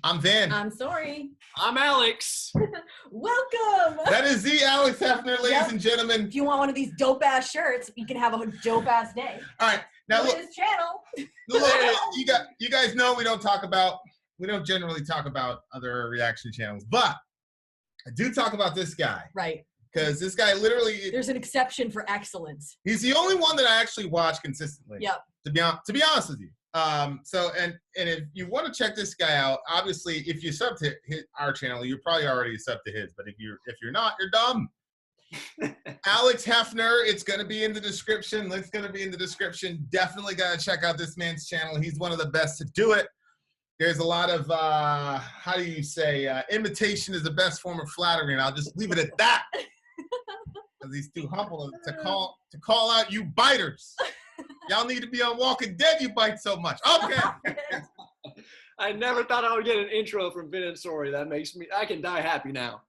I'm Vin. I'm Sori. I'm Alex. Welcome. That is the Alex HEFNER, ladies and gentlemen. If you want one of these dope-ass shirts, you can have a dope-ass day. All right. Now look, his channel. Look, you guys know we don't generally talk about other reaction channels, but I do talk about this guy. Right. Because this guy literally, there's an exception for excellence. He's the only one that I actually watch consistently. Yep. To be honest with you. So if you want to check this guy out, obviously if you sub to our channel, you're probably already subbed to his. But if you're not, you're dumb. Alex HEFNER, it's gonna be in the description. Link's gonna be in the description. Definitely gotta check out this man's channel. He's one of the best to do it. There's a lot of how do you say imitation is the best form of flattery, and I'll just leave it at that. Because he's too humble to call out you biters. Y'all need to be on Walking Dead, you bite so much. Okay. I never thought I would get an intro from Vin and Sori. That makes me, I can die happy now.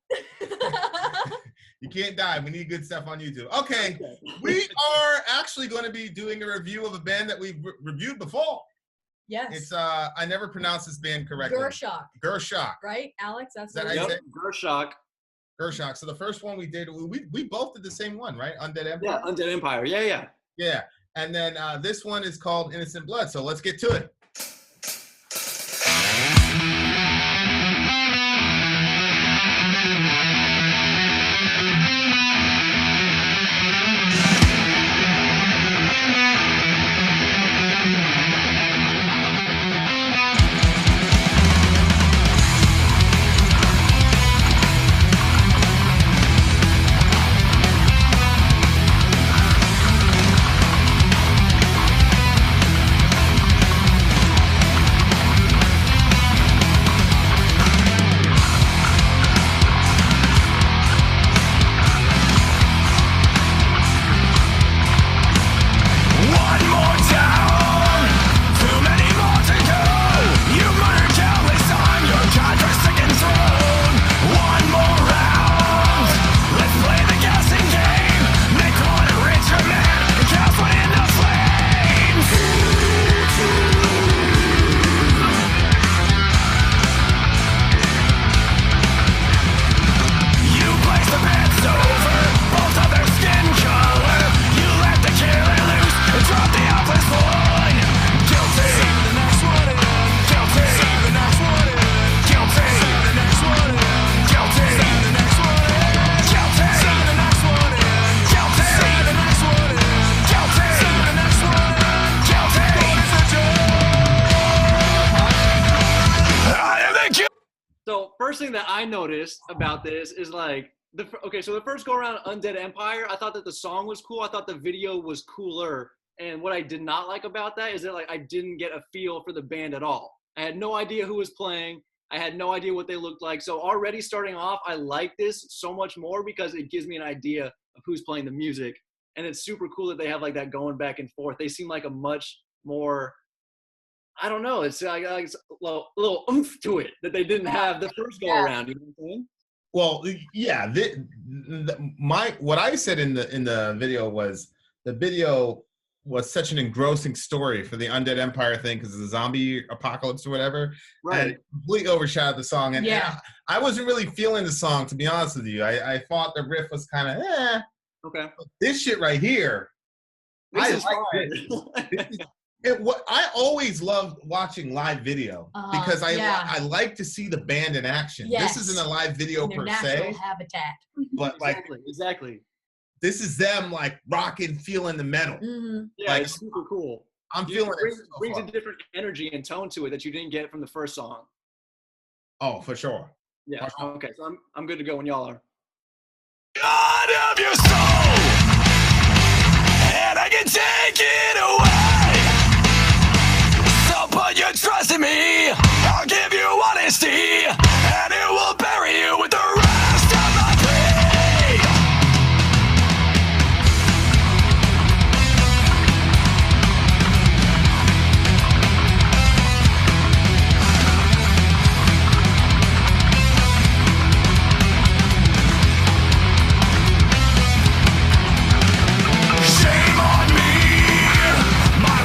You can't die. We need good stuff on YouTube. Okay. We are actually going to be doing a review of a band that we've reviewed before. Yes. It's, I never pronounced this band correctly. HEFNER. Right, Alex? That's that right. Yep, HEFNER. So the first one we did, we both did the same one, right? Undead Empire? Yeah, Undead Empire. Yeah. Yeah. And then this one is called Innocent Blood. So let's get to it. First thing that I noticed about this is like so the first go around Undead Empire, I thought that the song was cool. I thought the video was cooler. And what I did not like about that is that like I didn't get a feel for the band at all. I had no idea who was playing. I had no idea what they looked like. So already starting off, I like this so much more because it gives me an idea of who's playing the music. And it's super cool that they have like that going back and forth. They seem like a much more, I don't know, it's like a little oomph to it that they didn't have the first go around. You know what I'm saying? Well, yeah. What I said in the video was the video was such an engrossing story for the Undead Empire thing because of the zombie apocalypse or whatever, right? And it completely overshadowed the song. And I wasn't really feeling the song, to be honest with you. I thought the riff was kind of Okay. This shit right here, I always loved watching live video because I like to see the band in action. Yes. This isn't a live video per se. Habitat. But exactly. This is them like rocking, feeling the metal. Mm-hmm. Yeah, like, it's super cool. I'm feeling it. Brings a different energy and tone to it that you didn't get from the first song. Oh, for sure. Yeah. For sure. Okay, so I'm good to go when y'all are. God of your soul, and I can take it away. So put your trust in me. I'll give you honesty, and it will bury you with the rest of my plea. Shame on me, my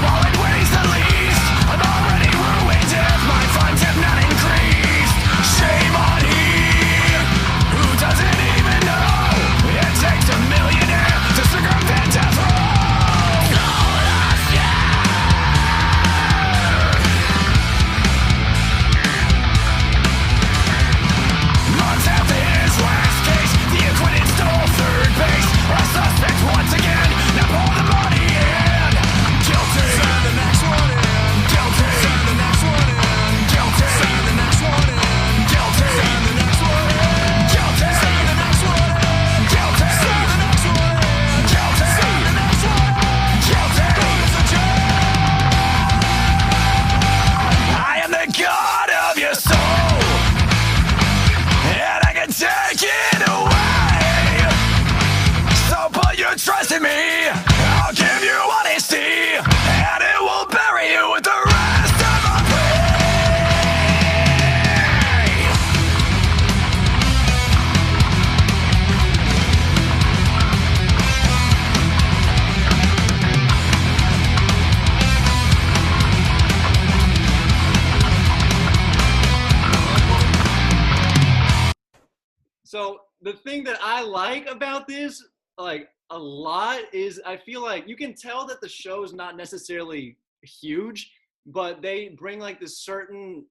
the thing that I like about this, like a lot, is I feel like you can tell that the show is not necessarily huge, but they bring like this certain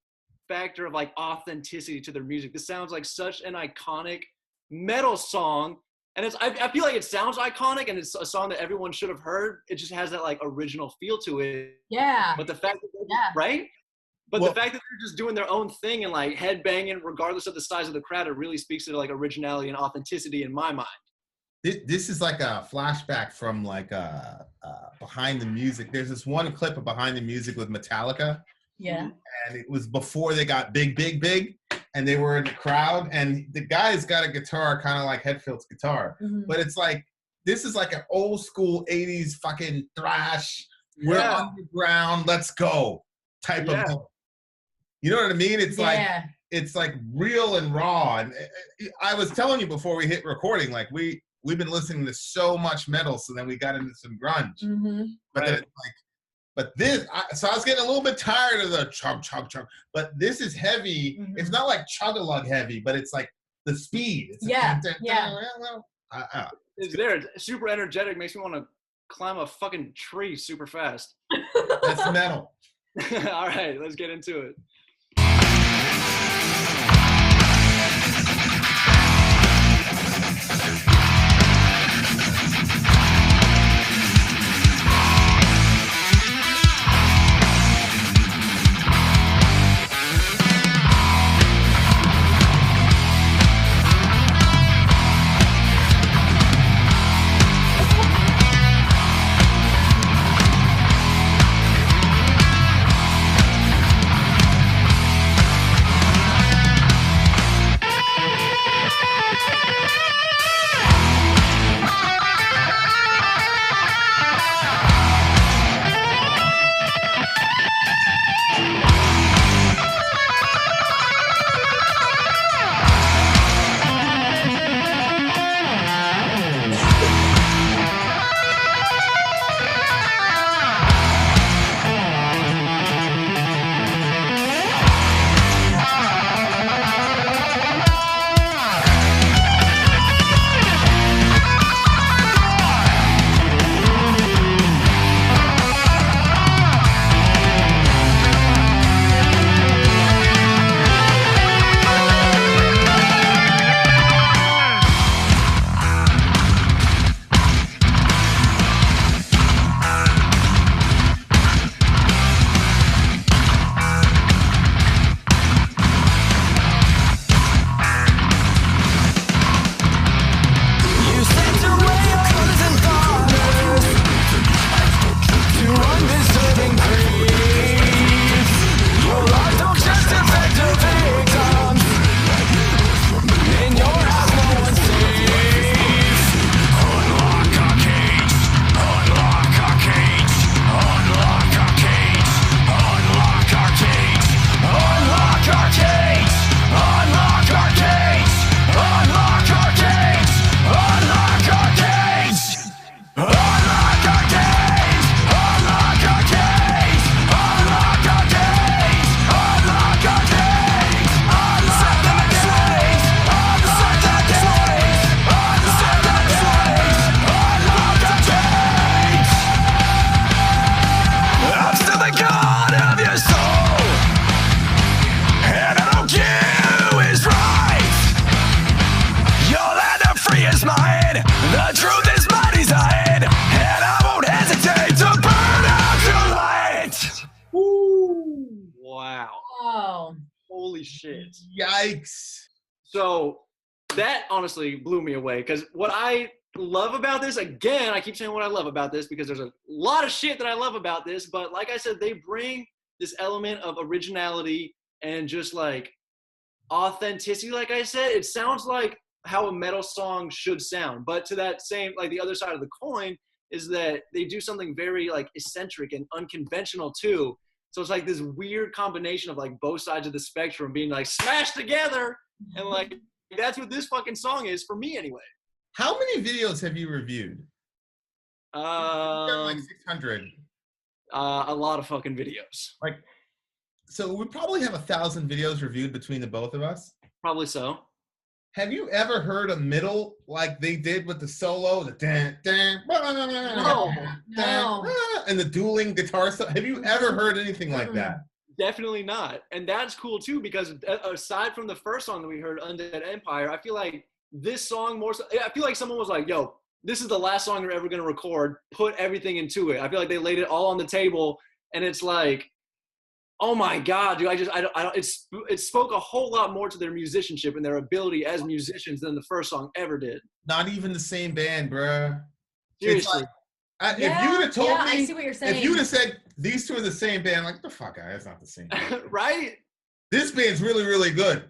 factor of like authenticity to their music. This sounds like such an iconic metal song, and I feel like it sounds iconic, and it's a song that everyone should have heard. It just has that like original feel to it. Yeah. But the fact that right? But the fact that they're just doing their own thing and like headbanging, regardless of the size of the crowd, it really speaks to like originality and authenticity in my mind. This is like a flashback from like Behind the Music. There's this one clip of Behind the Music with Metallica. Yeah. And it was before they got big, and they were in the crowd, and the guy's got a guitar kind of like Hetfield's guitar. Mm-hmm. But it's like, this is like an old school 80s fucking thrash, we're underground, let's go type of. You know what I mean? It's like real and raw. And I was telling you before we hit recording, like we've been listening to so much metal, so then we got into some grunge. Mm-hmm. But then it's like, but this, so I was getting a little bit tired of the chug. But this is heavy. Mm-hmm. It's not like chug-a-lug heavy, but it's like the speed. It's It's there. It's super energetic. Makes me want to climb a fucking tree super fast. That's metal. All right, let's get into it. Holy shit. Yikes. So that honestly blew me away, because what I love about this, again, I keep saying what I love about this because there's a lot of shit that I love about this, but like I said, they bring this element of originality and just like authenticity. Like I said, it sounds like how a metal song should sound, but to that same, like the other side of the coin is that they do something very like eccentric and unconventional too. So it's like this weird combination of like both sides of the spectrum being like smashed together, and like that's what this fucking song is for me anyway. How many videos have you reviewed? Like 600. A lot of fucking videos. Like, so we probably have 1,000 videos reviewed between the both of us. Probably so. Have you ever heard a middle like they did with the solo, the dan, dan, No. and the dueling guitar stuff? Have you ever heard anything like that? Definitely not. And that's cool too, because aside from the first song that we heard, Undead Empire, I feel like this song more so, I feel like someone was like, yo, this is the last song they're ever going to record. Put everything into it. I feel like they laid it all on the table, and it's like, oh my God, dude, I don't, it spoke a whole lot more to their musicianship and their ability as musicians than the first song ever did. Not even the same band, bruh. Seriously. If you would have told me, I see what you're saying. if you would have said these two are the same band, like, the fuck, that's not the same band. Right? This band's really, really good.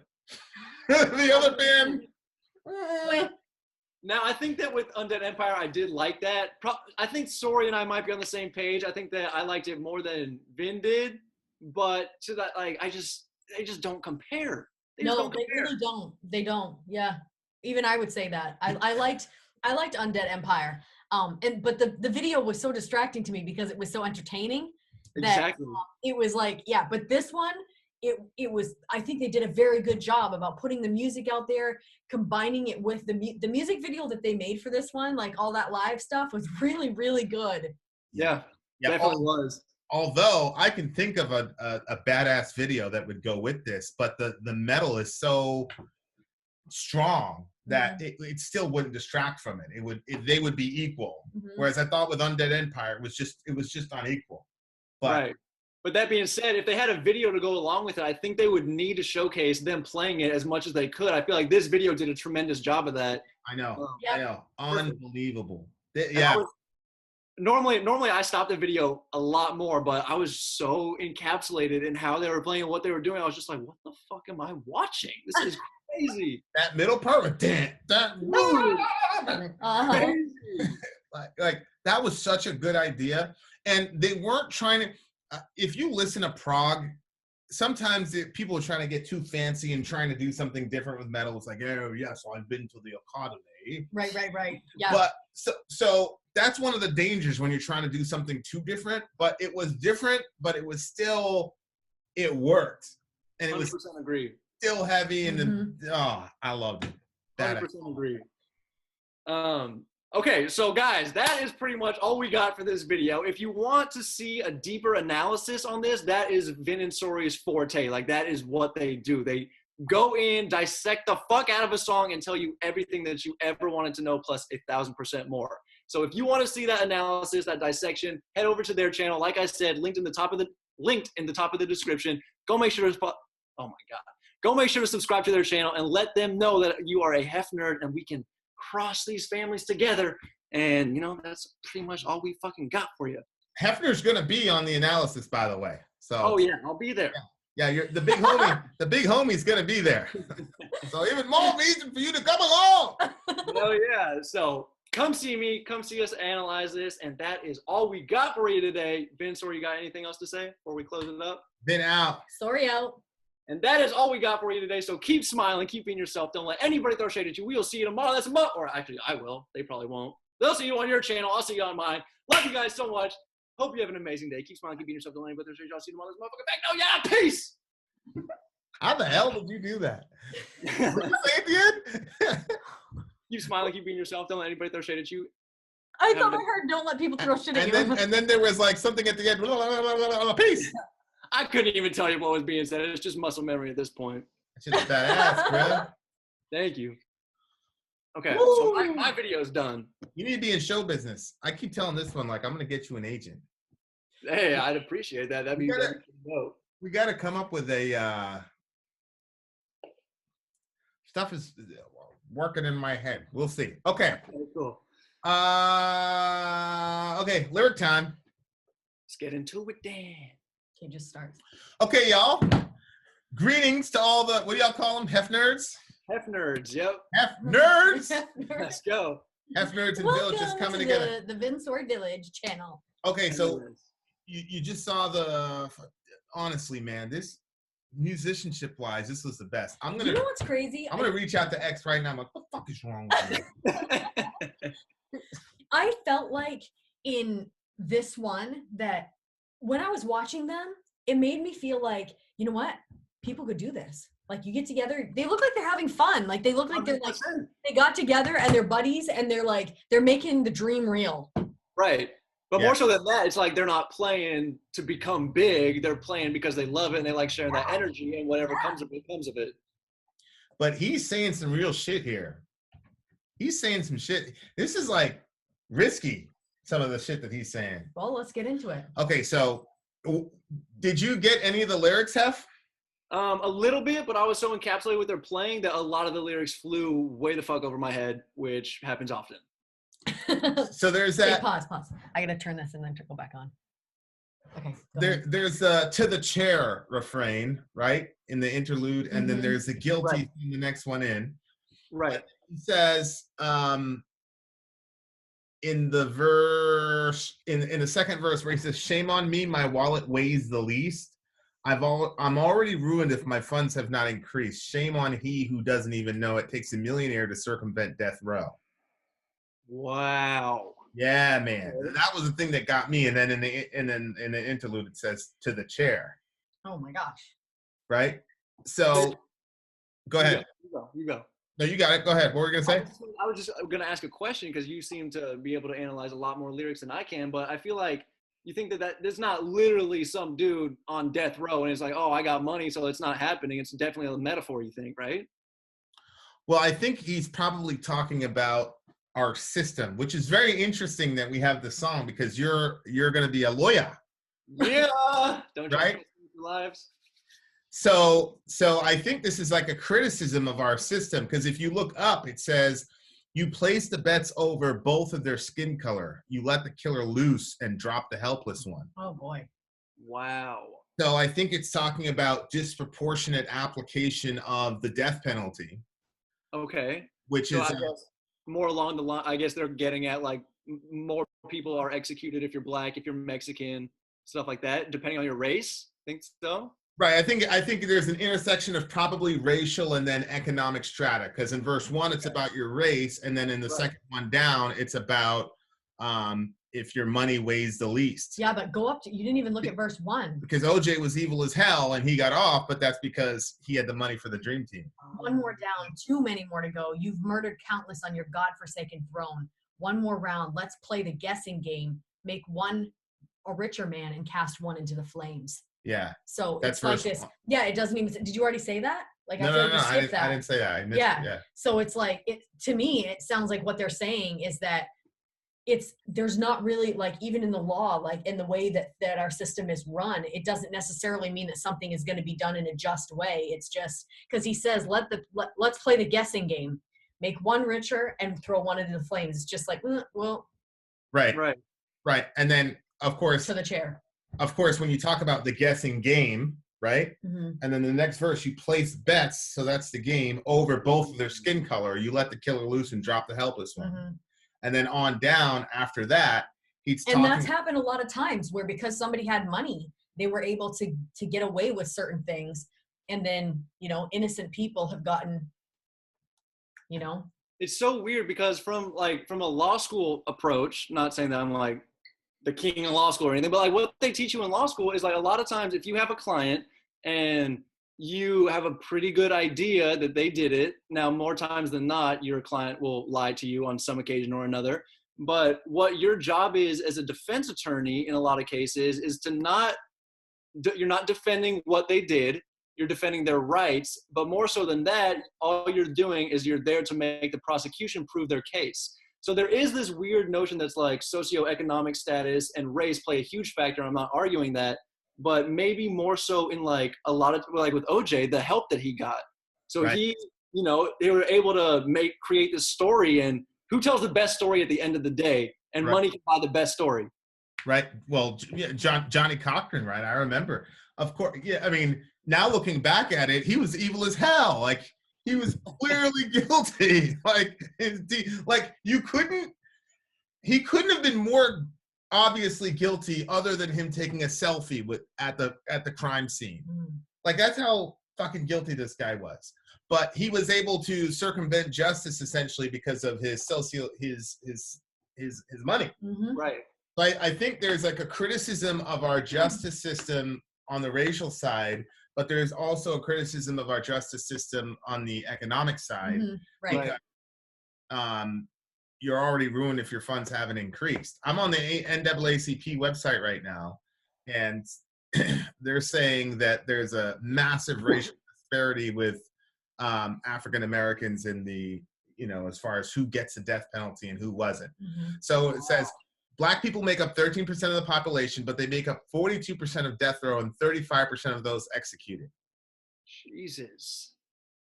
The other band. Now, I think that with Undead Empire, I did like that. I think Sori and I might be on the same page. I think that I liked it more than Vin did. But to that, like, they just don't compare. They really don't. They don't. Yeah. Even I would say that. I liked Undead Empire. But the video was so distracting to me because it was so entertaining. Exactly. It was like, yeah, but this one, it was, I think they did a very good job about putting the music out there, combining it with the music video that they made for this one, like all that live stuff was really, really good. Yeah, definitely was. Although I can think of a badass video that would go with this, but the metal is so strong that it still wouldn't distract from it. They would be equal. Whereas I thought with Undead Empire, it was just unequal. But, right. But that being said, if they had a video to go along with it, I think they would need to showcase them playing it as much as they could. I feel like this video did a tremendous job of that. I know. Yeah. I know. Unbelievable. Yeah. Normally I stopped the video a lot more, but I was so encapsulated in how they were playing and what they were doing. I was just like, what the fuck am I watching? This is crazy. That middle part, like that was such a good idea. And they weren't trying to, if you listen to prog, sometimes people are trying to get too fancy and trying to do something different with metal. It's like, oh yes, I've been to the academy. Right. Yeah. But so that's one of the dangers when you're trying to do something too different. But it was different, but it was still, it worked. And it 100% was agree. still heavy and I loved it. 100% agree. Okay, so guys, that is pretty much all we got for this video. If you want to see a deeper analysis on this, that is Vin and Sori's forte. Like, that is what they do. They go in, dissect the fuck out of a song and tell you everything that you ever wanted to know plus 1,000% more. So if you want to see that analysis, that dissection, head over to their channel. Like I said, linked in the top of the description. Go make sure to Go make sure to subscribe to their channel and let them know that you are a HEFNER and we can cross these families together. And, you know, that's pretty much all we fucking got for you. Hefner's going to be on the analysis, by the way. So. Oh, yeah, I'll be there. Yeah, you're the big homie. The big homie's going to be there. So even more reason for you to come along. Oh, yeah. So come see me. Come see us analyze this. And that is all we got for you today. Vin, Sori, you got anything else to say before we close it up? Vin out. Sori out. And that is all we got for you today. So keep smiling, keep being yourself. Don't let anybody throw shade at you. We'll see you tomorrow. That's a month. Or actually, I will. They probably won't. They'll see you on your channel. I'll see you on mine. Love you guys so much. Hope you have an amazing day. Keep smiling, keep being yourself. Don't let anybody throw shade at you. I'll see you tomorrow. This motherfucker back. No, yeah, peace. How the hell did you do that? What did you say at the end? Keep smiling, keep being yourself. Don't let anybody throw shade at you. I thought I heard don't let people throw shit at you. And then there was like something at the end. Peace. I couldn't even tell you what was being said. It's just muscle memory at this point. That's just badass, bro. Thank you. Okay, so my video's done. You need to be in show business. I keep telling this one, like, I'm going to get you an agent. Hey, I'd appreciate that. That'd be dope. We got to come up with a stuff is working in my head. We'll see. Okay. Cool. Okay, lyric time. Let's get into it, Dan. Okay, just start. Okay, y'all. Greetings to all the, what do y'all call them? HEFNERs? HEFNERs, yep. HEFNERs? Let's go. HEFNERs and Welcome Villages coming to together. the Vin Sori Village channel. Okay, so you just saw the, honestly, man, this musicianship-wise, this was the best. You know what's crazy? I'm going to reach out to X right now. I'm like, what the fuck is wrong with you? I felt like in this one that when I was watching them, it made me feel like, you know what? People could do this. Like you get together, they look like they're having fun. Like they look like they're like 100%. they got together and they're buddies and they're making the dream real. Right. But Yeah. more so than that, it's like they're not playing to become big. They're playing because they love it and they like sharing that energy, and whatever comes of it comes of it. But he's saying some real shit here. He's saying some shit. This is like risky, some of the shit that he's saying. Well, let's get into it. Okay, so did you get any of the lyrics, Hef? A little bit, but I was so encapsulated with their playing that a lot of the lyrics flew way the fuck over my head, which happens often. So there's Okay, that. pause. I gotta turn this and then trickle back on. Okay. There's to the chair refrain, right, in the interlude, and then there's the guilty in the next one in. Right. He says in the verse, in the second verse where he says, "Shame on me, my wallet weighs the least. I'm already ruined if my funds have not increased. Shame on he who doesn't even know it takes a millionaire to circumvent death row." Wow. Yeah, man, that was the thing that got me. And then in the interlude, it says "to the chair." Oh my gosh. Right. So, go ahead. You go. No, you got it. Go ahead. What were you gonna say? I was just going to ask a question because you seem to be able to analyze a lot more lyrics than I can, but I feel like you think that there's not literally some dude on death row and it's like, oh, I got money, so it's not happening. It's definitely a metaphor, you think, right? Well, I think he's probably talking about our system, which is very interesting that we have this song because you're going to be a lawyer. Yeah. Don't right? Your lives. So I think this is like a criticism of our system because if you look up, it says, "You place the bets over both of their skin color. You let the killer loose and drop the helpless one." Oh boy. Wow. So I think it's talking about disproportionate application of the death penalty. Okay. Which so is I guess more along the line, I guess they're getting at like more people are executed if you're black, if you're Mexican, stuff like that, depending on your race. Think so? right. I think there's an intersection of probably racial and then economic strata. Because in verse 1, it's about your race, and then in the second one down, it's about if your money weighs the least. Yeah, but go up to, you didn't even look at verse 1. Because OJ was evil as hell and he got off, but that's because he had the money for the dream team. One more down, too many more to go. You've murdered countless on your godforsaken throne. One more round. Let's play the guessing game. Make one a richer man and cast one into the flames. Yeah. So that's it's like this. Yeah, it doesn't even. Did you already say that? Like no, I feel no, like you skipped that. I didn't say that. I missed yeah. it. Yeah. So it's like it to me. It sounds like what they're saying is that there's not really like even in the law, like in the way that our system is run, it doesn't necessarily mean that something is going to be done in a just way. It's just because he says let's play the guessing game. Make one richer and throw one into the flames. It's just like well. Right. And then of course to the chair. Of course, when you talk about the guessing game, right? Mm-hmm. And then the next verse, you place bets, so that's the game, over both of their skin color. You let the killer loose and drop the helpless one. Mm-hmm. And then on down after that, he's talking. And that's happened a lot of times where because somebody had money, they were able to get away with certain things. And then, innocent people have gotten, It's so weird because from a law school approach, not saying that I'm like the king of law school or anything, but like what they teach you in law school is like a lot of times if you have a client and you have a pretty good idea that they did it, now more times than not, your client will lie to you on some occasion or another. But what your job is as a defense attorney in a lot of cases is you're not defending what they did, you're defending their rights, but more so than that, all you're doing is you're there to make the prosecution prove their case. So there is this weird notion that's like socioeconomic status and race play a huge factor. I'm not arguing that, but maybe more so in like a lot of like with OJ, the help that he got. So right. They were able to create this story, and who tells the best story at the end of the day? And money can buy the best story. Right. Well, yeah, Johnny Cochran, right? I remember. Of course. Yeah. I mean, now looking back at it, he was evil as hell. Like he was clearly guilty. He couldn't have been more obviously guilty other than him taking a selfie at the crime scene. Like that's how fucking guilty this guy was. But he was able to circumvent justice essentially because of his money. Mm-hmm. Right. So I think there's like a criticism of our justice system on the racial side but there's also a criticism of our justice system on the economic side. Right. Because, you're already ruined if your funds haven't increased. I'm on the NAACP website right now, and they're saying that there's a massive racial disparity with African Americans in the, as far as who gets the death penalty and who wasn't. So it says Black people make up 13% of the population, but they make up 42% of death row and 35% of those executed. Jesus.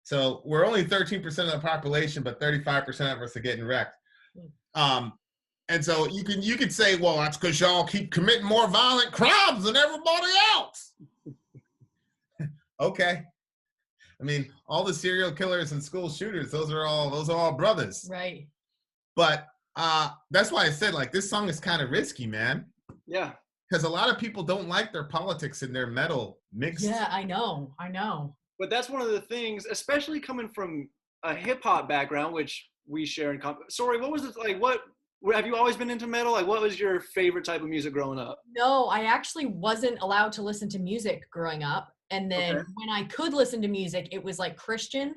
So we're only 13% of the population, but 35% of us are getting wrecked. And so you could say, well, that's because y'all keep committing more violent crimes than everybody else. Okay. I mean, all the serial killers and school shooters, those are all brothers. Right. But that's why I said, like, this song is kind of risky, man. Yeah. Because a lot of people don't like their politics and their metal mixed. Yeah, I know. But that's one of the things, especially coming from a hip hop background, which we share in common. Sorry, what was it like? What have you always been into metal? Like, what was your favorite type of music growing up? No, I actually wasn't allowed to listen to music growing up. And then when I could listen to music, it was like Christian.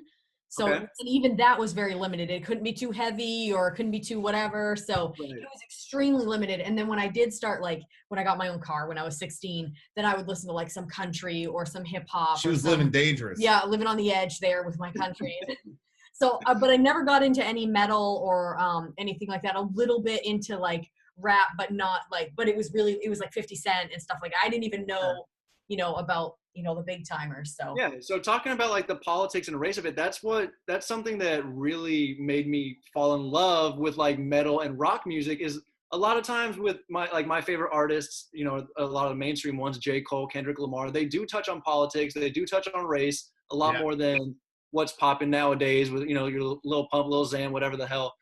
So and even that was very limited. It couldn't be too heavy or it couldn't be too whatever. So it was extremely limited. And then when I did start, like when I got my own car when I was 16, then I would listen to like some country or some hip hop. She was living dangerous. Yeah, living on the edge there with my country. So, but I never got into any metal or anything like that. A little bit into like rap, but not like, but it was like 50 Cent and stuff like that. I didn't even know, about, the big timers. So yeah. So talking about like the politics and race of it, that's something that really made me fall in love with like metal and rock music. Is a lot of times with my favorite artists, a lot of the mainstream ones, J. Cole, Kendrick Lamar, they do touch on politics. They do touch on race a lot more than what's popping nowadays with, your Lil Pump, Lil Xan, whatever the hell.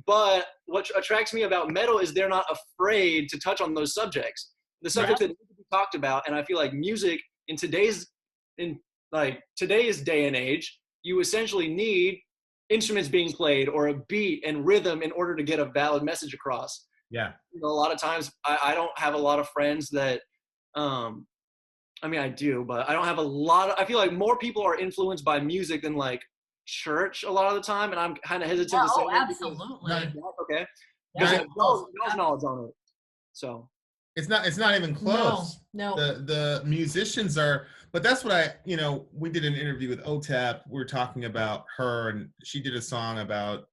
But what attracts me about metal is they're not afraid to touch on those subjects. The subjects that need to be talked about. And I feel like music in today's day and age, you essentially need instruments being played or a beat and rhythm in order to get a valid message across. Yeah. A lot of times I don't have a lot of friends that, I mean, I do, but I don't have I feel like more people are influenced by music than like church a lot of the time. And I'm kind of hesitant to say that. Absolutely. Okay. Yeah. There's knowledge on it. So. It's not even close. No. The musicians are, but that's what we did an interview with OTEP. We were talking about her, and she did a song about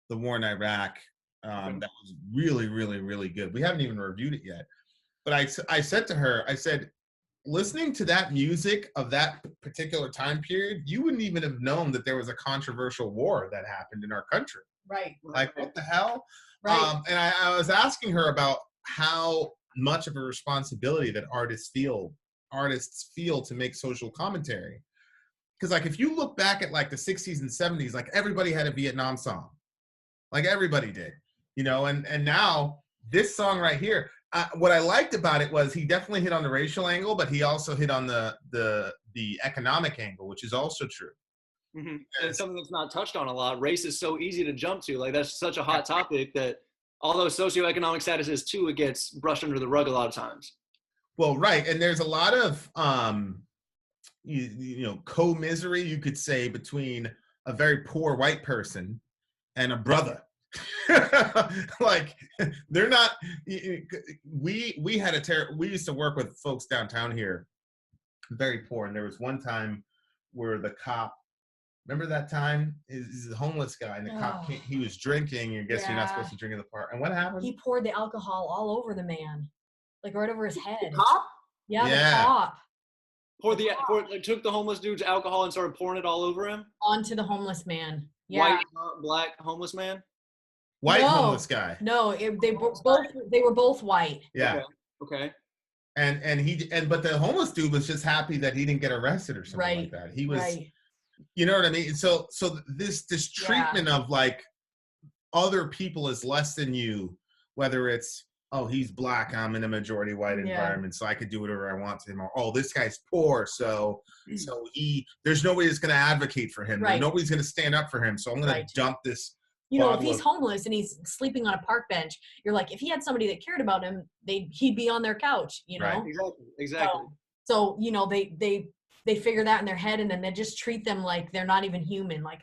the war in Iraq. That was really, really, really good. We haven't even reviewed it yet. But I said to her, listening to that music of that particular time period, you wouldn't even have known that there was a controversial war that happened in our country. Right. Like, what the hell? Right. And I was asking her about how much of a responsibility that artists feel to make social commentary. Because like if you look back at like the 60s and 70s, like everybody had a Vietnam song. Like everybody did, and now this song right here, what I liked about it was he definitely hit on the racial angle, but he also hit on the economic angle, which is also true. Mm-hmm. And something that's not touched on a lot. Race is so easy to jump to. Like that's such a hot topic that although socioeconomic status is too, it gets brushed under the rug a lot of times. Well, right. And there's a lot of, co-misery, you could say, between a very poor white person and a brother. Like, they're not, we used to work with folks downtown here, very poor. And there was one time where the cop, remember that time? He's a homeless guy, and the cop came, he was drinking. I guess you're not supposed to drink in the park. And what happened? He poured the alcohol all over the man, like right over his head. The cop? Yeah, the cop. Took the homeless dude's alcohol and started pouring it all over him? Onto the homeless man. Yeah. White, black homeless man? White homeless guy. No, they were both white. Yeah. Okay. But the homeless dude was just happy that he didn't get arrested or something like that. He was. You know what I mean? So this treatment of like other people as less than you, whether it's, oh, he's black, I'm in a majority white environment, so I could do whatever I want to him, or oh, this guy's poor, so there's nobody that's going to advocate for him. Right. Nobody's going to stand up for him, so I'm going to dump this. If he's homeless and he's sleeping on a park bench, you're like, if he had somebody that cared about him, he'd be on their couch, Right. Exactly. So they they figure that in their head, and then they just treat them like they're not even human. Like,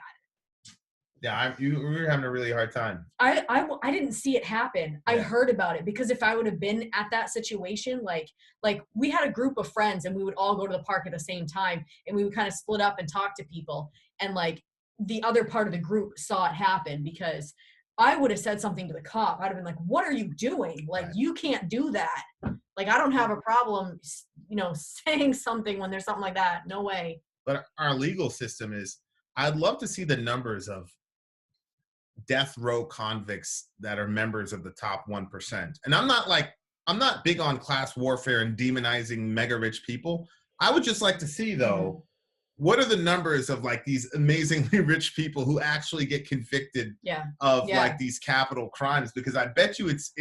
Yeah, we were having a really hard time. I didn't see it happen. I Yeah. heard about it, because if I would have been at that situation, like we had a group of friends and we would all go to the park at the same time, and we would kind of split up and talk to people, and like the other part of the group saw it happen, because I would have said something to the cop. I'd have been like, what are you doing? Like, Right. you can't do that. Like, I don't have a problem, saying something when there's something like that. No way. But our legal system is, I'd love to see the numbers of death row convicts that are members of the top 1%. And I'm not big on class warfare and demonizing mega rich people. I would just like to see, though, what are the numbers of like these amazingly rich people who actually get convicted of like these capital crimes? Because I bet you it's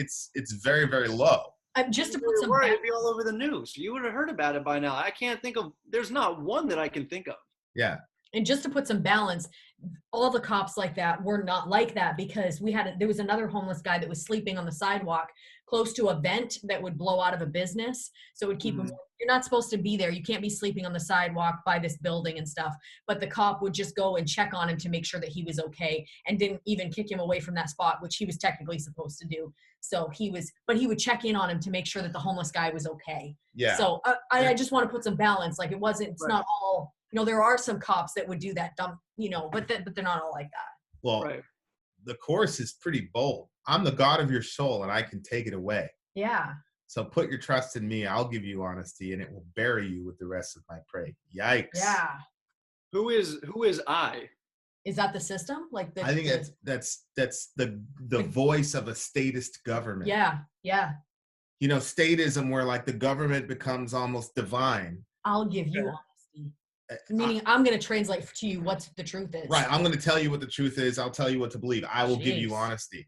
very, very low. Just to put some it'd be all over the news. You would have heard about it by now. I can't think of, there's not one that I can think of. Yeah. And just to put some balance, all the cops like that were not like that, because there was another homeless guy that was sleeping on the sidewalk close to a vent that would blow out of a business. So it would keep him, you're not supposed to be there. You can't be sleeping on the sidewalk by this building and stuff. But the cop would just go and check on him to make sure that he was okay, and didn't even kick him away from that spot, which he was technically supposed to do. So he would check in on him to make sure that the homeless guy was okay. Yeah. So I just want to put some balance. Like, it's not all, there are some cops that would do that dumb, but they're not all like that. Well, the chorus is pretty bold. I'm the God of your soul, and I can take it away. Yeah. So put your trust in me. I'll give you honesty, and it will bury you with the rest of my prey. Yikes. Yeah. Who is I? Is that the system? Like I think that's the voice of a statist government. Yeah. Yeah. Statism, where like the government becomes almost divine. I'll give you honesty. Meaning, I'm going to translate to you what the truth is. Right. I'm going to tell you what the truth is. I'll tell you what to believe. I will give you honesty.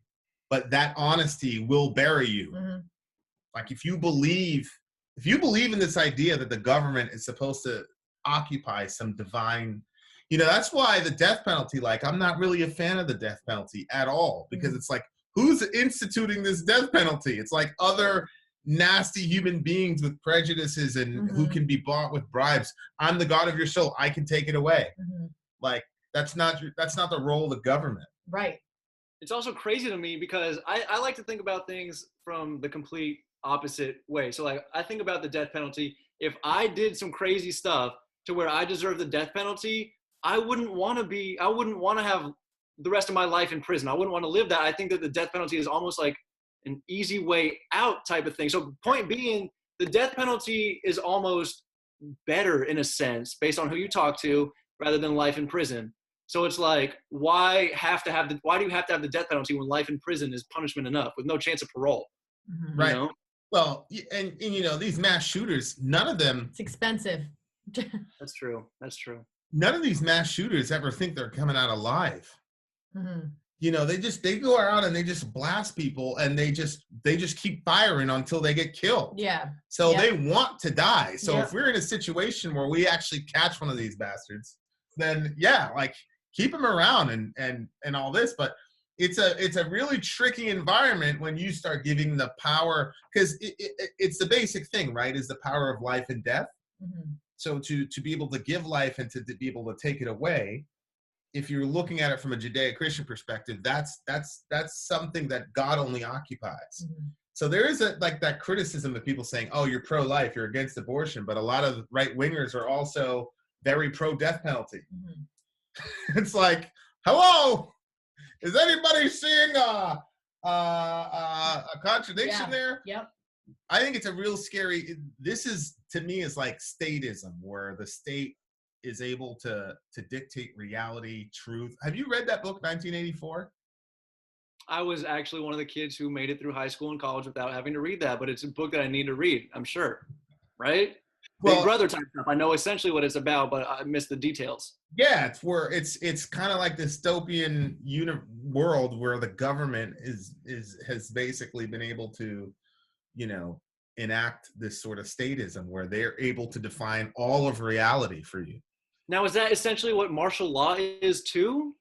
But that honesty will bury you. Mm-hmm. Like, if you believe in this idea that the government is supposed to occupy some divine, that's why the death penalty, like, I'm not really a fan of the death penalty at all, because it's like, who's instituting this death penalty? It's like other nasty human beings with prejudices and who can be bought with bribes. I'm the God of your soul. I can take it away. Like, that's not the role of the government. Right. It's also crazy to me because I like to think about things from the complete opposite way. So like, I think about the death penalty. If I did some crazy stuff to where I deserve the death penalty, I wouldn't want to have the rest of my life in prison. I wouldn't want to live that. I think that the death penalty is almost like an easy way out type of thing. So point being, the death penalty is almost better in a sense based on who you talk to rather than life in prison. So it's like, why do you have to have the death penalty when life in prison is punishment enough with no chance of parole? Right. Well, and these mass shooters, none of them. It's expensive. That's true. None of these mass shooters ever think they're coming out alive. They go out and they just blast people, and they just keep firing until they get killed. Yeah. So they want to die. So if we're in a situation where we actually catch one of these bastards, then like, keep them around and all this. But it's a really tricky environment when you start giving the power, because it's the basic thing, right? Is the power of life and death. So to be able to give life and to be able to take it away, if you're looking at it from a Judeo-Christian perspective, that's something that God only occupies. So there is that criticism of people saying, oh, you're pro-life, you're against abortion, but a lot of right-wingers are also very pro-death penalty. It's like, hello, is anybody seeing a contradiction there? Yep. I think it's a real scary, this is, to me, is like statism, where the state is able to dictate reality, truth. Have you read that book, 1984? I was actually one of the kids who made it through high school and college without having to read that, but it's a book that I need to read, I'm sure. Right? Big Brother type stuff. I know essentially what it's about, but I missed the details. Yeah, it's where it's kind of like dystopian world where the government has basically been able to, enact this sort of statism where they're able to define all of reality for you. Now, is that essentially what martial law is too?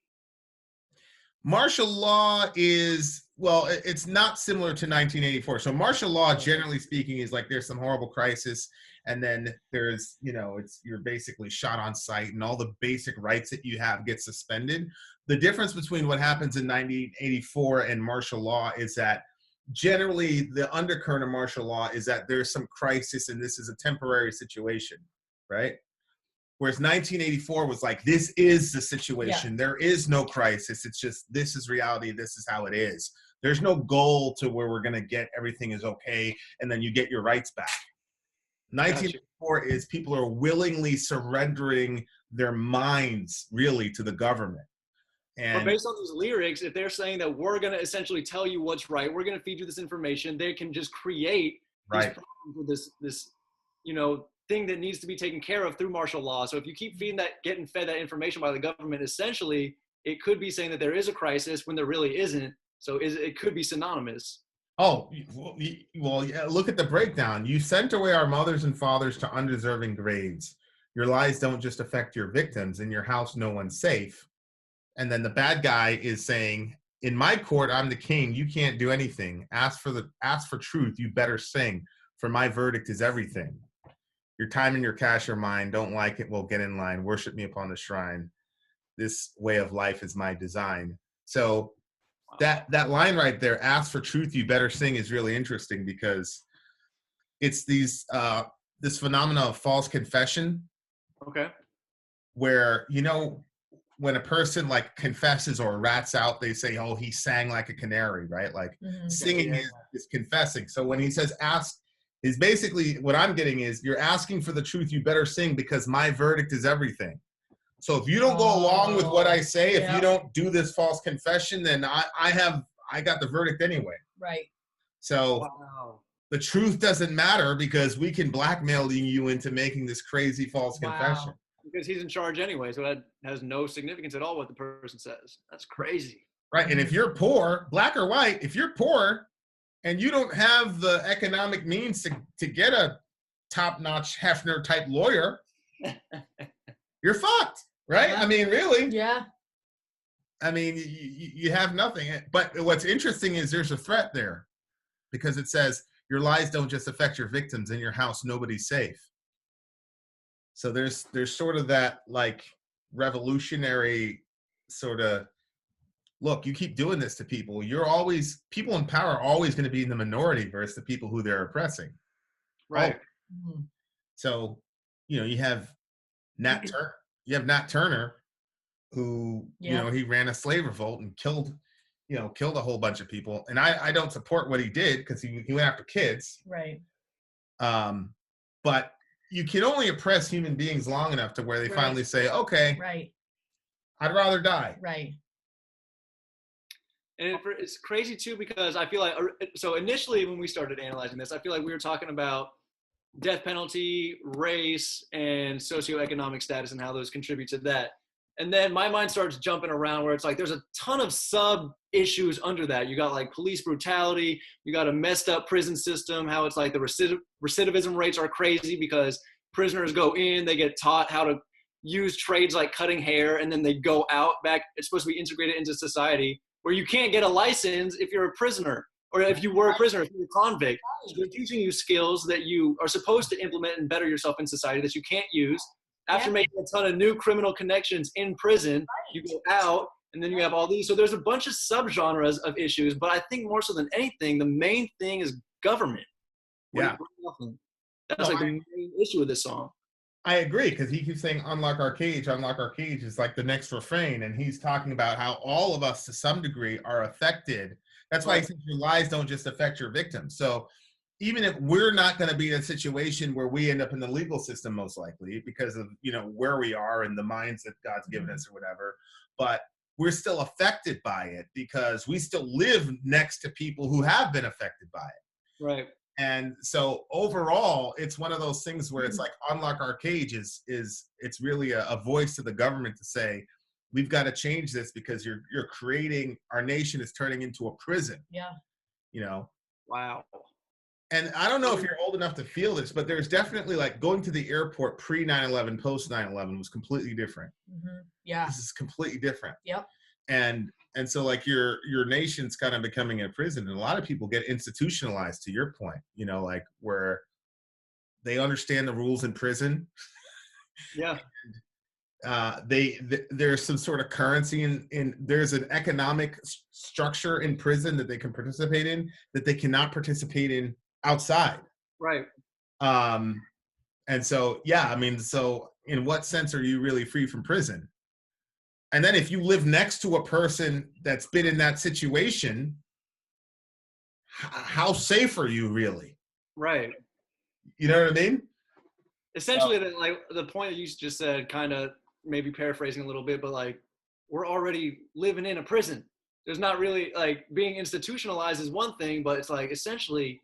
Martial law is, well, it's not similar to 1984. So martial law, generally speaking, is like there's some horrible crisis, and then there's, you're basically shot on sight, and all the basic rights that you have get suspended. The difference between what happens in 1984 and martial law is that generally the undercurrent of martial law is that there's some crisis and this is a temporary situation, right? Whereas 1984 was like, this is the situation. There is no crisis. It's just, this is reality. This is how it is. There's no goal to where we're going to get everything is okay and then you get your rights back. 1984 is people are willingly surrendering their minds really to the government. But based on these lyrics, if they're saying that we're going to essentially tell you what's right, we're going to feed you this information, they can just create these problems with this thing that needs to be taken care of through martial law. So if you keep getting fed that information by the government, essentially, it could be saying that there is a crisis when there really isn't. So it could be synonymous. Oh, well, yeah, look at the breakdown. You sent away our mothers and fathers to undeserving graves. Your lies don't just affect your victims. In your house, no one's safe. And then the bad guy is saying, in my court, I'm the king. You can't do anything. Ask for truth. You better sing. For my verdict is everything. Your time and your cash are mine. Don't like it? Well, get in line. Worship me upon the shrine. This way of life is my design. So that line right there, ask for truth, you better sing, is really interesting because it's this phenomena of false confession. Okay. Where, when a person like confesses or rats out, they say, oh, he sang like a canary, right? Like singing is confessing. So when he says ask, is basically what I'm getting is you're asking for the truth, you better sing because my verdict is everything. So if you don't go along with what I say, if you don't do this false confession, then I got the verdict anyway. Right. So the truth doesn't matter because we can blackmail you into making this crazy false confession. Because he's in charge anyway, so that has no significance at all what the person says. That's crazy. Right, and if you're poor, black or white, if you're poor and you don't have the economic means to get a top-notch Hefner type lawyer, you're fucked, right? Yeah. I mean, really. Yeah. I mean, you have nothing. But what's interesting is there's a threat there because it says your lies don't just affect your victims. In your house, nobody's safe. So there's sort of that like revolutionary sort of, look, you keep doing this to people. People in power are always going to be in the minority versus the people who they're oppressing. Right. So, you have Nat Turner, who, he ran a slave revolt and killed a whole bunch of people. And I don't support what he did because he went after kids. Right. But you can only oppress human beings long enough to where they finally say, okay, I'd rather die. Right. And it's crazy too, because I feel like, so initially when we started analyzing this, I feel like we were talking about death penalty, race, and socioeconomic status and how those contribute to that. And then my mind starts jumping around where it's like, there's a ton of sub issues under that. You got like police brutality, you got a messed up prison system, how it's like the recidivism rates are crazy because prisoners go in, they get taught how to use trades like cutting hair, and then they go out back. It's supposed to be integrated into society where you can't get a license if you're a prisoner or if you were a prisoner, if you're a convict. So they're teaching you skills that you are supposed to implement and better yourself in society that you can't use. After making a ton of new criminal connections in prison, you go out, and then you have all these. So there's a bunch of subgenres of issues, but I think more so than anything, the main thing is government. That's like the main issue with this song. I agree, because he keeps saying, unlock our cage is like the next refrain, and he's talking about how all of us, to some degree, are affected. That's why he says your lies don't just affect your victims. So even if we're not going to be in a situation where we end up in the legal system, most likely, because of, where we are and the minds that God's given us or whatever, but we're still affected by it because we still live next to people who have been affected by it. Right. And so overall, it's one of those things where it's like unlock our cage is it's really a voice to the government to say, we've got to change this because you're creating, our nation is turning into a prison. Yeah. Wow. And I don't know if you're old enough to feel this, but there's definitely like going to the airport pre 9/11, post 9/11 was completely different. Mm-hmm. Yeah. This is completely different. Yep. And so like your nation's kind of becoming a prison, and a lot of people get institutionalized, to your point, like where they understand the rules in prison. Yeah. There's some sort of currency in there's an economic structure in prison that they can participate in that they cannot participate in outside. Right. And so, yeah, I mean, so in what sense are you really free from prison? And then if you live next to a person that's been in that situation, how safe are you really? Right. You know what I mean? Essentially, like the point that you just said, kind of maybe paraphrasing a little bit, but like we're already living in a prison. There's not really like being institutionalized is one thing, but it's like essentially,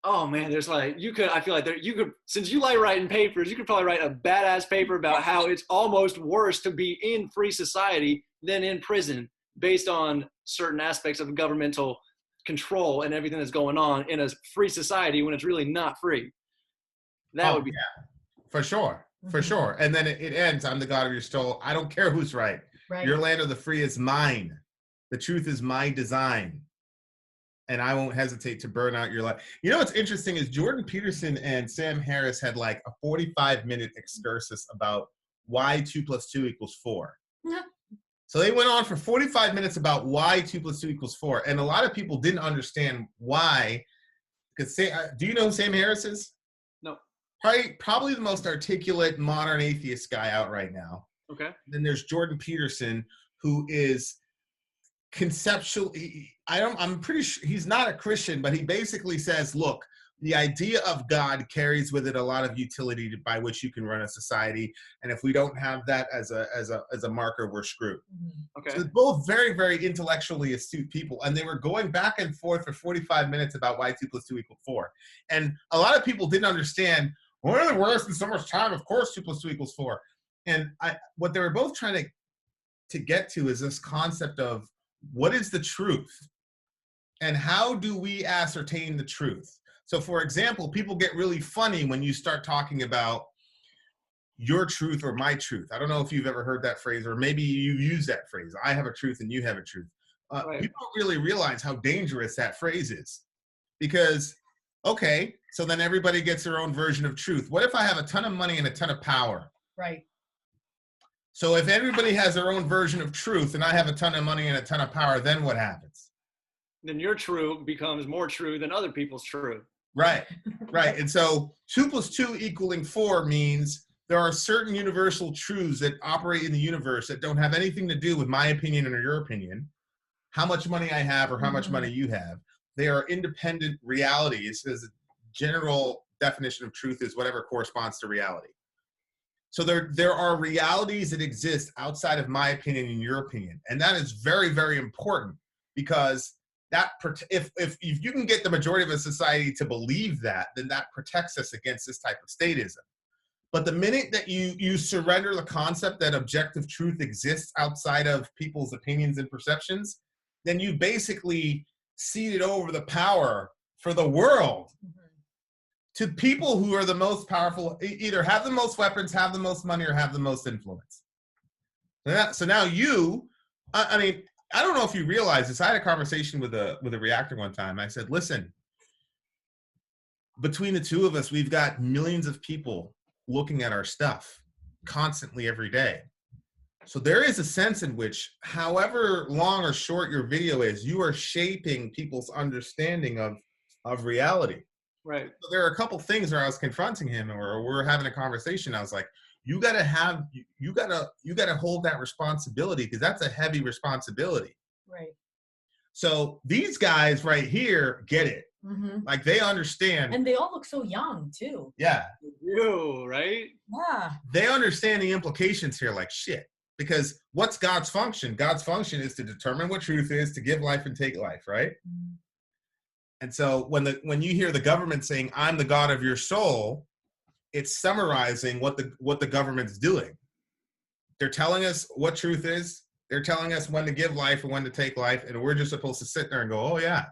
oh man, there's like I feel like you could, since you like writing papers, you could probably write a badass paper about how it's almost worse to be in free society than in prison based on certain aspects of governmental control and everything that's going on in a free society when it's really not free. That would be for sure. For sure. And then it ends, I'm the God of your soul. I don't care who's right. Your land of the free is mine. The truth is my design. And I won't hesitate to burn out your life. You know what's interesting is Jordan Peterson and Sam Harris had like a 45-minute excursus about why 2 + 2 = 4. So they went on for 45 minutes about why 2 + 2 = 4. And a lot of people didn't understand why. Because do you know who Sam Harris is? No. Probably the most articulate modern atheist guy out right now. Okay. Then there's Jordan Peterson, who is conceptually, I'm pretty sure he's not a Christian, but he basically says, look, the idea of God carries with it a lot of utility by which you can run a society, and if we don't have that as a marker, we're screwed. Okay. So they're both very, very intellectually astute people, and they were going back and forth for 45 minutes about why 2 + 2 = 4. And a lot of people didn't understand, well, we're wasting so much time, of course 2 + 2 = 4. And what they were both trying to get to is this concept of what is the truth and how do we ascertain the truth? So for example, people get really funny when you start talking about your truth or my truth. I don't know if you've ever heard that phrase, or maybe you use that phrase. I have a truth and you have a truth. Right. People don't really realize how dangerous that phrase is, because, okay, so then everybody gets their own version of truth. What if I have a ton of money and a ton of power? Right. So if everybody has their own version of truth and I have a ton of money and a ton of power, then what happens? Then your true becomes more true than other people's true. Right, right. And so 2 + 2 = 4 means there are certain universal truths that operate in the universe that don't have anything to do with my opinion or your opinion, how much money I have or how much money you have. They are independent realities. As a general definition of truth is whatever corresponds to reality. So there are realities that exist outside of my opinion and your opinion. And that is very, very important, because if you can get the majority of a society to believe that, then that protects us against this type of statism. But the minute that you surrender the concept that objective truth exists outside of people's opinions and perceptions, then you basically ceded over the power for the world to people who are the most powerful, either have the most weapons, have the most money, or have the most influence. So now I mean, I don't know if you realize this. I had a conversation with a reactor one time. I said, listen, between the two of us, we've got millions of people looking at our stuff constantly every day. So there is a sense in which, however long or short your video is, you are shaping people's understanding of reality. Right. So there are a couple things where I was confronting him, or we're having a conversation. I was like, you gotta hold that responsibility, because that's a heavy responsibility. Right. So these guys right here get it. Like, they understand. And they all look so young too. Yeah. You, right? Yeah. They understand the implications here like shit. Because what's God's function? God's function is to determine what truth is, to give life and take life, right? And so when you hear the government saying, I'm the God of your soul, it's summarizing what the government's doing. They're telling us what truth is. They're telling us when to give life and when to take life, and we're just supposed to sit there and go, oh yeah,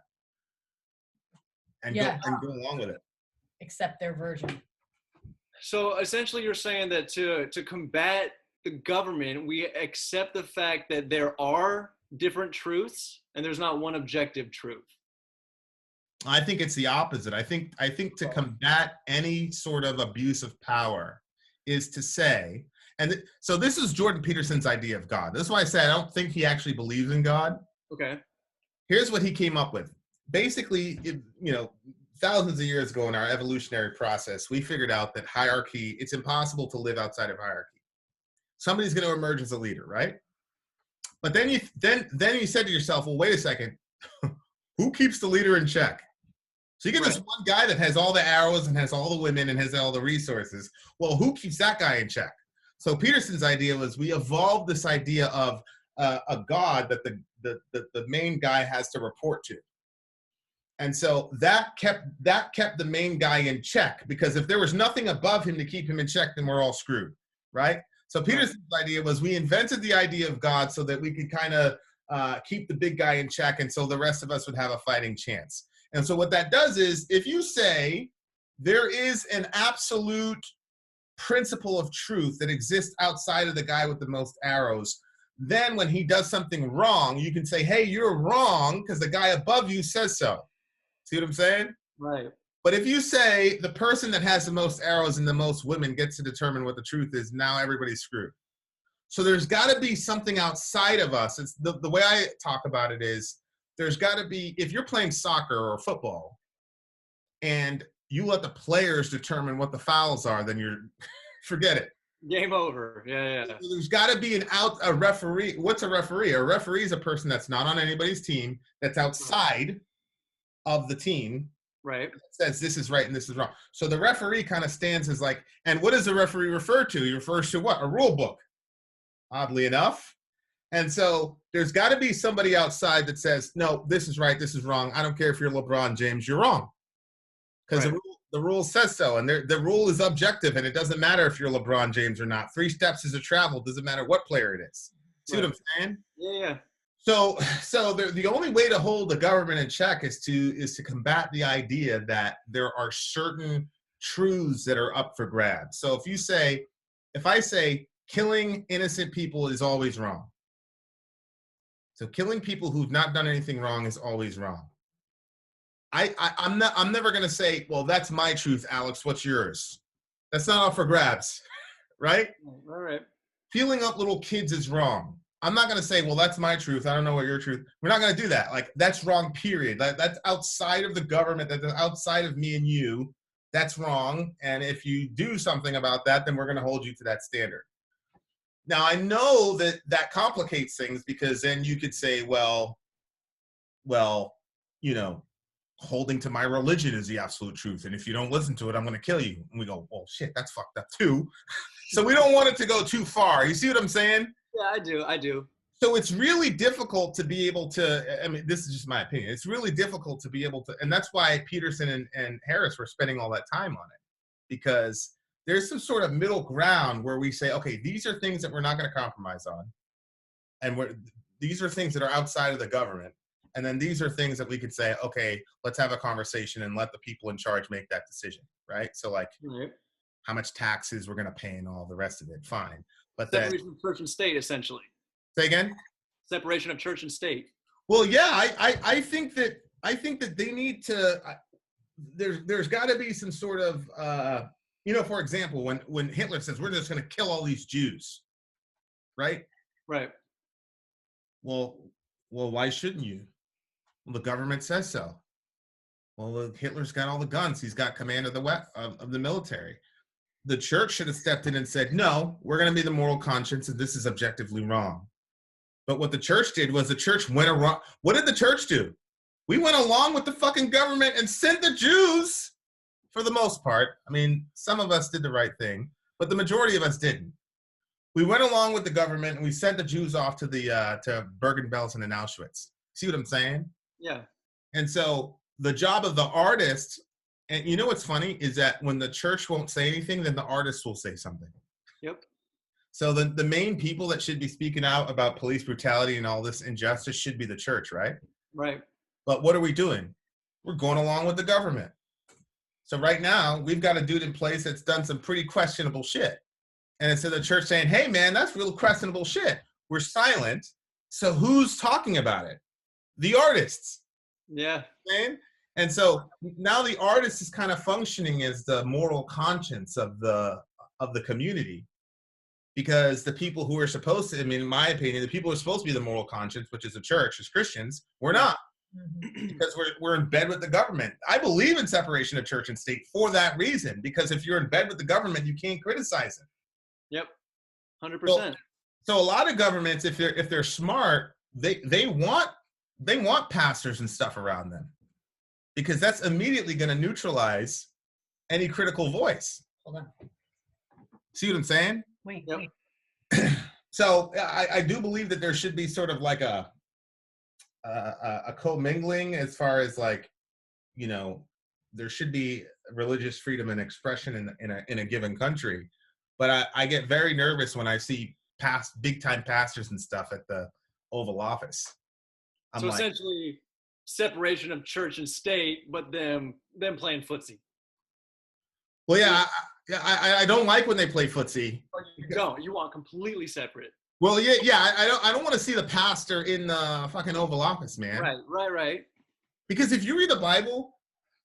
and go along with it. Accept their version. So essentially you're saying that to combat the government, we accept the fact that there are different truths and there's not one objective truth. I think it's the opposite. I think to combat any sort of abuse of power is to say, and so this is Jordan Peterson's idea of God. This is why I say I don't think he actually believes in God. Okay. Here's what he came up with. Basically, thousands of years ago in our evolutionary process, we figured out that hierarchy, it's impossible to live outside of hierarchy. Somebody's going to emerge as a leader, right? But then you said to yourself, well, wait a second, who keeps the leader in check? So you get this one guy that has all the arrows and has all the women and has all the resources. Well, who keeps that guy in check? So Peterson's idea was we evolved this idea of a God that the main guy has to report to. And so that kept the main guy in check, because if there was nothing above him to keep him in check, then we're all screwed, right? So Peterson's idea was we invented the idea of God so that we could kind of keep the big guy in check, and so the rest of us would have a fighting chance. And so what that does is, if you say there is an absolute principle of truth that exists outside of the guy with the most arrows, then when he does something wrong, you can say, hey, you're wrong because the guy above you says so. See what I'm saying? Right. But if you say the person that has the most arrows and the most women gets to determine what the truth is, now everybody's screwed. So there's got to be something outside of us. It's the way I talk about it is, there's got to be, if you're playing soccer or football and you let the players determine what the fouls are, then you're, forget it. Game over. Yeah. There's got to be a referee. What's a referee? A referee is a person that's not on anybody's team, that's outside of the team. Right. Says this is right and this is wrong. So the referee kind of stands as like, and what does the referee refer to? He refers to what? A rule book, oddly enough. And so there's got to be somebody outside that says, no, this is right, this is wrong. I don't care if you're LeBron James, you're wrong. Because the rule says so. And the rule is objective, and it doesn't matter if you're LeBron James or not. 3 steps is a travel. Doesn't matter what player it is. See what I'm saying? Yeah. So the only way to hold the government in check is to combat the idea that there are certain truths that are up for grabs. So if I say killing innocent people is always wrong. So killing people who've not done anything wrong is always wrong. I'm never going to say, well, that's my truth, Alex. What's yours? That's not up for grabs, right? All right. Feeling up little kids is wrong. I'm not going to say, well, that's my truth. I don't know what your truth. We're not going to do that. Like, that's wrong, period. That's outside of the government. That's outside of me and you. That's wrong. And if you do something about that, then we're going to hold you to that standard. Now, I know that complicates things, because then you could say, well, holding to my religion is the absolute truth. And if you don't listen to it, I'm going to kill you. And we go, well, shit, that's fucked up too. So we don't want it to go too far. You see what I'm saying? Yeah, I do. So it's really difficult to be able to, I mean, this is just my opinion. It's really difficult to be able to, and that's why Peterson and Harris were spending all that time on it, because there's some sort of middle ground where we say, okay, these are things that we're not going to compromise on. And these are things that are outside of the government. And then these are things that we could say, okay, let's have a conversation and let the people in charge make that decision, right? So like how much taxes we're going to pay and all the rest of it, fine. But separation of church and state, essentially. Say again? Separation of church and state. Well, yeah, I think that they need to, there's got to be some sort of, for example, when Hitler says, we're just going to kill all these Jews, right? Right. Well, why shouldn't you? Well, the government says so. Well, Hitler's got all the guns. He's got command of the military. The church should have stepped in and said, no, we're going to be the moral conscience, and this is objectively wrong. But what the church did was the church went around. What did the church do? We went along with the fucking government and sent the Jews, for the most part. I mean, some of us did the right thing, but the majority of us didn't. We went along with the government and we sent the Jews off to to Bergen-Belsen and Auschwitz. See what I'm saying? Yeah. And so the job of the artist, and you know what's funny, is that when the church won't say anything, then the artist will say something. Yep. So the main people that should be speaking out about police brutality and all this injustice should be the church, right? Right. But what are we doing? We're going along with the government. So right now, we've got a dude in place that's done some pretty questionable shit. And instead of the church saying, hey, man, that's real questionable shit, we're silent. So who's talking about it? The artists. Yeah. Man? And so now the artist is kind of functioning as the moral conscience of the community, because the people who are supposed to, I mean, in my opinion, the people who are supposed to be the moral conscience, which is the church, as Christians, we're not. Because we're in bed with the government. I believe in separation of church and state for that reason, because if you're in bed with the government, you can't criticize it. Yep, 100%. So a lot of governments, if they're smart, they want pastors and stuff around them, because that's immediately going to neutralize any critical voice. Hold on. See what I'm saying? Wait. Yep. So I do believe that there should be sort of like a commingling, as far as like, you know, there should be religious freedom and expression in a given country. But I get very nervous when I see big time pastors and stuff at the Oval Office. So essentially separation of church and state, but them playing footsie. Well, yeah, I don't like when they play footsie. You want completely separate. Well, yeah. I don't want to see the pastor in the fucking Oval Office, man. Right. Because if you read the Bible,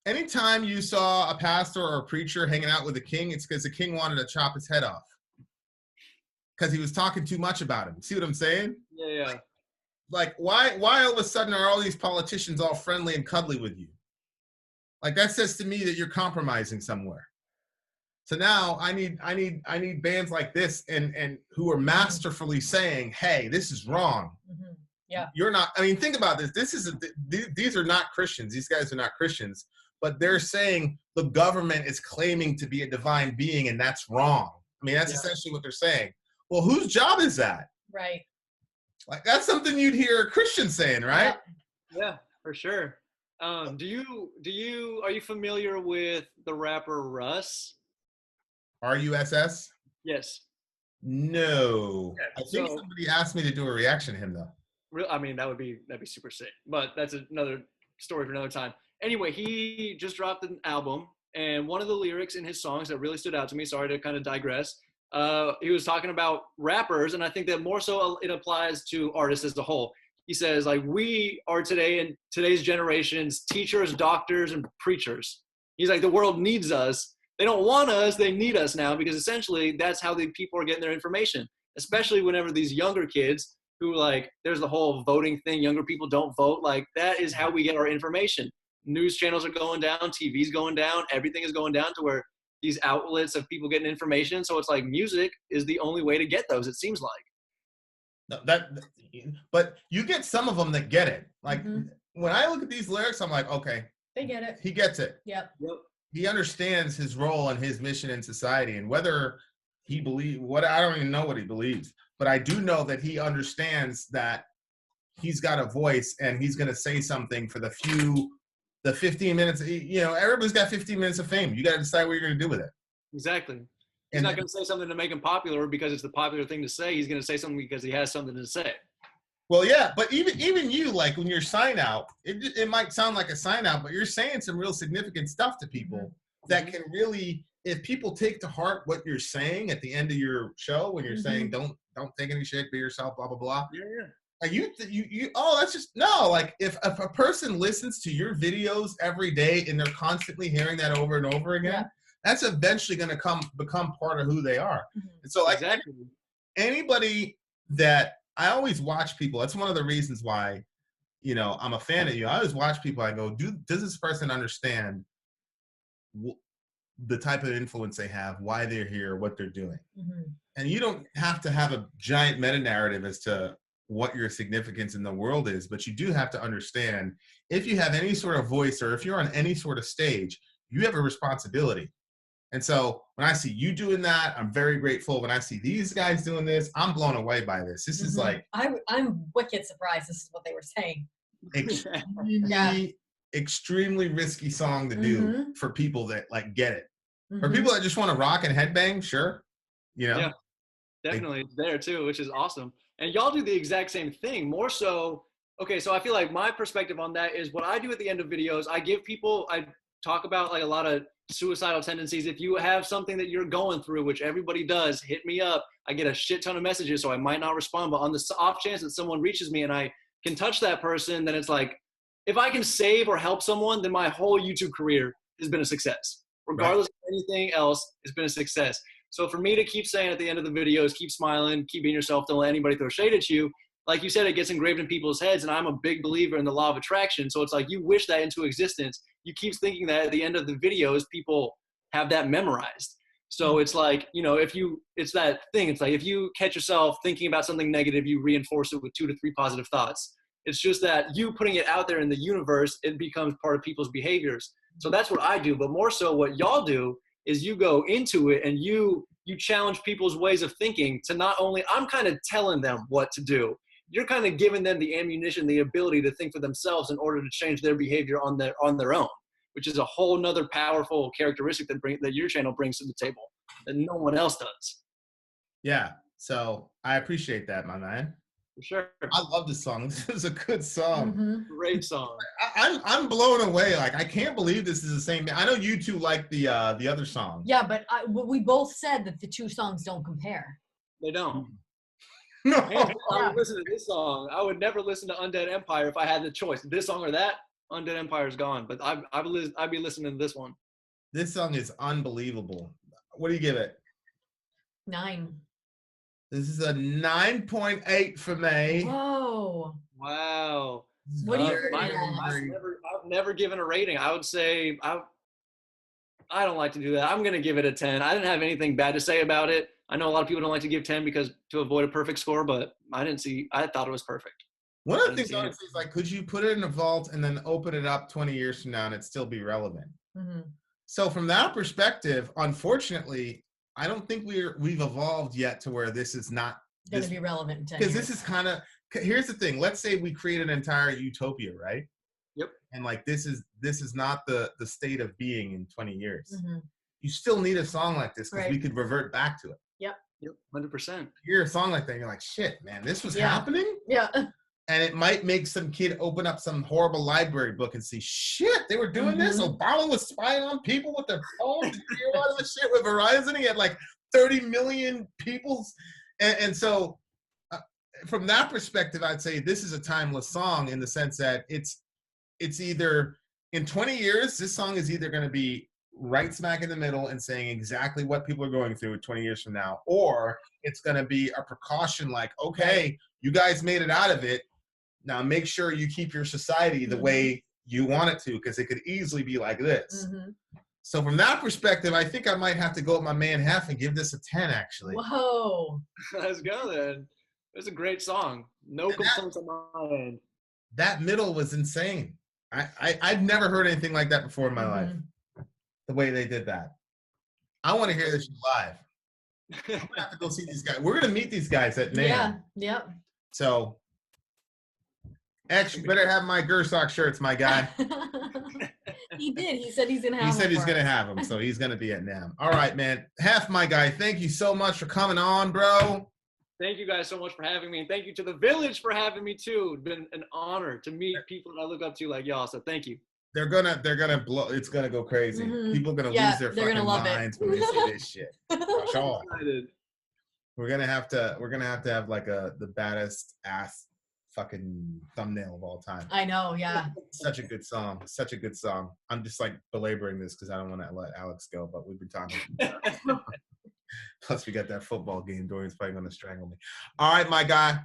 anytime you saw a pastor or a preacher hanging out with a king, it's because the king wanted to chop his head off, because he was talking too much about him. See what I'm saying? Yeah. Like why all of a sudden are all these politicians all friendly and cuddly with you? Like, that says to me that you're compromising somewhere. So now I need bands like this and who are masterfully saying, hey, this is wrong. Mm-hmm. Yeah. You're not, I mean, think about this. These are not Christians. These guys are not Christians, but they're saying the government is claiming to be a divine being, and that's wrong. I mean, that's essentially what they're saying. Well, whose job is that? Right. Like, that's something you'd hear a Christian saying, right? Yeah, for sure. Are you familiar with the rapper Russ? RUSS? Yes. No. Yeah, I think somebody asked me to do a reaction to him, though. I mean, that'd be super sick, but that's another story for another time. Anyway, he just dropped an album, and one of the lyrics in his songs that really stood out to me, sorry to kind of digress, he was talking about rappers, and I think that more so it applies to artists as a whole. He says, like, we are today in today's generations, teachers, doctors, and preachers. He's like, the world needs us. They don't want us, they need us now, because essentially that's how the people are getting their information, especially whenever these younger kids who, like, there's the whole voting thing, younger people don't vote, like, that is how we get our information. News channels are going down, TV's going down, everything is going down to where these outlets of people getting information, so it's like music is the only way to get those, it seems like. But you get some of them that get it. Like, when I look at these lyrics, I'm like, okay. They get it. He gets it. Yep. He understands his role and his mission in society, and whether he believes I don't even know what he believes, but I do know that he understands that he's got a voice and he's going to say something for the 15 minutes. You know, everybody's got 15 minutes of fame. You got to decide what you're going to do with it. Exactly. He's not going to say something to make him popular because it's the popular thing to say. He's going to say something because he has something to say. Well, yeah, but even you, like, when you're sign out, it might sound like a sign out, but you're saying some real significant stuff to people that can really, if people take to heart what you're saying at the end of your show, when you're saying don't take any shit, be yourself, blah blah blah. Yeah. Like you that's just no. Like, if a person listens to your videos every day and they're constantly hearing that over and over again, that's eventually going to become part of who they are. And so, like, anybody that I always watch people. That's one of the reasons why, you know, I'm a fan of you. I always watch people. I go, does this person understand the type of influence they have, why they're here, what they're doing? And you don't have to have a giant meta narrative as to what your significance in the world is, but you do have to understand, if you have any sort of voice or if you're on any sort of stage, you have a responsibility. And so when I see you doing that, I'm very grateful. When I see these guys doing this, I'm blown away by this. This is like, I'm wicked surprised this is what they were saying. Extremely risky song to do for people that, like, get it. For people that just want to rock and headbang, sure. You know? Yeah, definitely. It's there too, which is awesome. And y'all do the exact same thing, more so. Okay, so I feel like my perspective on that is what I do at the end of videos. I talk about, like, a lot of suicidal tendencies. If you have something that you're going through, which everybody does, hit me up. I get a shit ton of messages, so I might not respond, but on the off chance that someone reaches me and I can touch that person, then it's like, if I can save or help someone, then my whole YouTube career has been a success. Regardless of anything else, it's been a success. So for me to keep saying at the end of the videos, keep smiling, keep being yourself, don't let anybody throw shade at you, like you said, it gets engraved in people's heads, and I'm a big believer in the law of attraction. So it's like you wish that into existence. You keep thinking that at the end of the videos, people have that memorized. So it's like, you know, it's that thing. It's like if you catch yourself thinking about something negative, you reinforce it with 2 to 3 positive thoughts. It's just that you putting it out there in the universe, it becomes part of people's behaviors. So that's what I do. But more so what y'all do is you go into it and you challenge people's ways of thinking to not only, I'm kind of telling them what to do. You're kind of giving them the ammunition, the ability to think for themselves in order to change their behavior on their own, which is a whole nother powerful characteristic that your channel brings to the table that no one else does. Yeah. So I appreciate that, my man. For sure. I love this song. This is a good song. Mm-hmm. Great song. I'm blown away. Like, I can't believe this is the same. I know you two like the other song. Yeah, but we both said that the 2 songs don't compare. They don't. No. I would listen to this song. I would never listen to Undead Empire if I had the choice. This song or that, Undead Empire's gone. But I'd be listening to this one. This song is unbelievable. What do you give it? 9. This is a 9.8 for me. Whoa. Wow. What do you I've never given a rating. I would say I don't like to do that. I'm going to give it a 10. I didn't have anything bad to say about it. I know a lot of people don't like to give 10 because to avoid a perfect score, but I thought it was perfect. One of the things I would say is, like, could you put it in a vault and then open it up 20 years from now and it'd still be relevant? Mm-hmm. So from that perspective, unfortunately, I don't think we've evolved yet to where this is not going to be relevant in 10 because years. this is kind of, here's the thing. Let's say we create an entire utopia, right? Yep. And like this is not the state of being in 20 years. Mm-hmm. You still need a song like this because we could revert back to it. Yep. 100%. You hear a song like that, you're like, shit, man, this was happening? Yeah. And it might make some kid open up some horrible library book and see, shit, they were doing this. Obama was spying on people with their phones. Did you hear a lot of the shit with Verizon? He had like 30 million people. And so from that perspective, I'd say this is a timeless song in the sense that it's either in 20 years, this song is either going to be right smack in the middle and saying exactly what people are going through 20 years from now, or it's going to be a precaution like, okay, you guys made it out of it. Now make sure you keep your society the way you want it to, because it could easily be like this. Mm-hmm. So from that perspective, I think I might have to go with my man Hef and give this a 10, actually. Whoa. Let's go then. It's a great song. No complaints on my end. That middle was insane. I'd never heard anything like that before in my life. The way they did that. I want to hear this live. I'm going to have to go see these guys. We're going to meet these guys at Maine. Yeah. Yep. So, X, you better have my Gersock shirts, my guy. He did. He said he's going to have them. He said he's going to have them, so he's going to be at NAMM. All right, man. Hef, my guy, thank you so much for coming on, bro. Thank you guys so much for having me, and thank you to the village for having me too. It's been an honor to meet people that I look up to like y'all, so thank you. They're gonna blow. It's gonna go crazy. People are gonna lose their fucking minds when they see this shit. Sure. We're gonna have to have like the baddest ass fucking thumbnail of all time. I know, yeah. Such a good song. Such a good song. I'm just like belaboring this because I don't want to let Alex go, but we've been talking. Plus, we got that football game. Dorian's probably gonna strangle me. All right, my guy.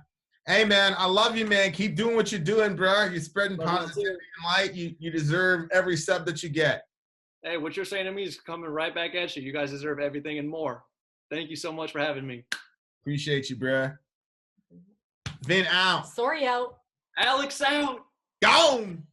Hey, man, I love you, man. Keep doing what you're doing, bro. You're spreading positivity and light. You deserve every sub that you get. Hey, what you're saying to me is coming right back at you. You guys deserve everything and more. Thank you so much for having me. Appreciate you, bro. Vin out. Sori out. Alex out. Gone.